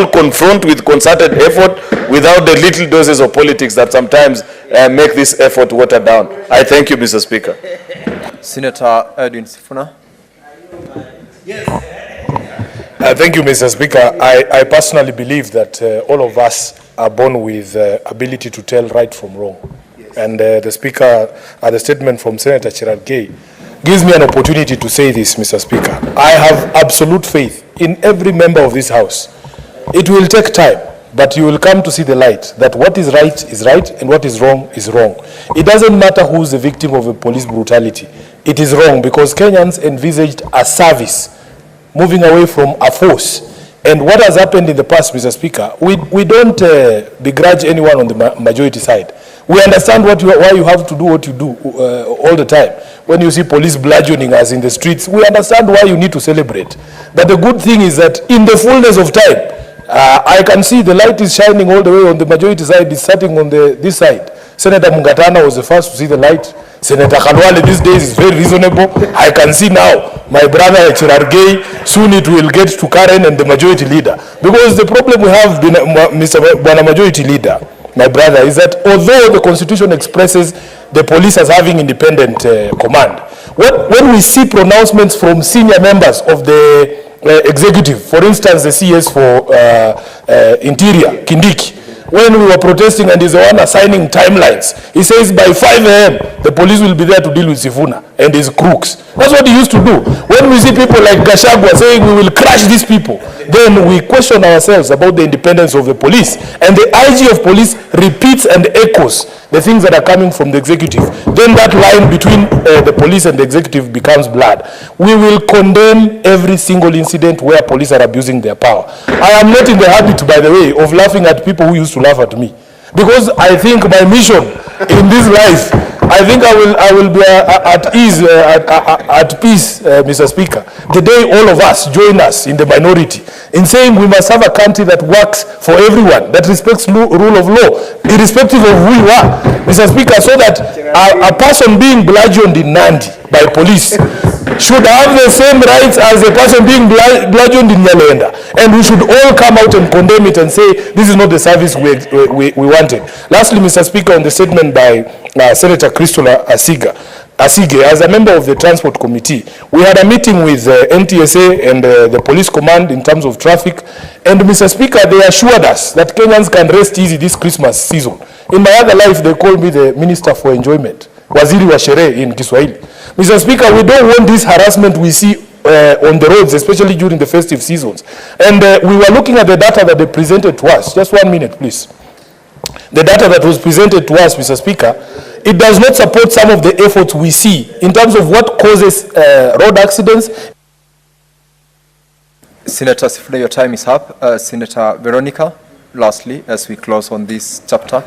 all confront with concerted effort without the little doses of politics that sometimes make this effort watered down. I thank you, Mr. Speaker. Senator Edwin Sifuna. Yes. Thank you, Mr. Speaker. I personally believe that all of us are born with ability to tell right from wrong. Yes. And the Speaker, the statement from Senator Cherargei gives me an opportunity to say this, Mr. Speaker. I have absolute faith in every member of this House. It will take time, but you will come to see the light, that what is right and what is wrong is wrong. It doesn't matter who is the victim of a police brutality. It is wrong because Kenyans envisaged a service, moving away from a force. And what has happened in the past, Mr. Speaker, we don't begrudge anyone on the majority side. We understand why you have to do what you do all the time. When you see police bludgeoning us in the streets, we understand why you need to celebrate. But the good thing is that in the fullness of time, I can see the light is shining all the way on the majority side, is starting on this side. Senator Mungatana was the first to see the light. Senator Khalwale these days is very reasonable. I can see now my brother Cherargei, soon it will get to Karen and the majority leader. Because the problem we have, Mr. Bwana Majority Leader, my brother, is that although the Constitution expresses the police as having independent command, when we see pronouncements from senior members of the executive, for instance, the CS for Interior, Kindiki, when we were protesting and he's the one assigning timelines, he says by 5 a.m. the police will be there to deal with Sifuna and his crooks. That's what he used to do. When we see people like Gachagua saying we will crush these people, then we question ourselves about the independence of the police. And the IG of police repeats and echoes the things that are coming from the executive. Then that line between the police and the executive becomes blurred. We will condemn every single incident where police are abusing their power. I am not in the habit, by the way, of laughing at people who used to laugh at me. Because I think my mission in this life, I think I will be at ease, at peace, Mr. Speaker, the day all of us join us in the minority in saying we must have a country that works for everyone, that respects rule of law, irrespective of who you are, Mr. Speaker, so that a person being bludgeoned in Nandi by police should have the same rights as a person being bludgeoned in Nyalenda. And we should all come out and condemn it and say this is not the service we wanted. Lastly, Mr. Speaker, on the statement by Senator Christopher Asige, as a member of the Transport Committee, we had a meeting with NTSA and the police command in terms of traffic. And Mr. Speaker, they assured us that Kenyans can rest easy this Christmas season. In my other life, they called me the Minister for Enjoyment, Waziri wa Sherehe in Kiswahili. Mr. Speaker, we don't want this harassment we see on the roads, especially during the festive seasons. And we were looking at the data that they presented to us. Just 1 minute, please. The data that was presented to us, Mr. Speaker, it does not support some of the efforts we see in terms of what causes road accidents. Senator Sifuna, your time is up. Senator Veronica, lastly, as we close on this chapter.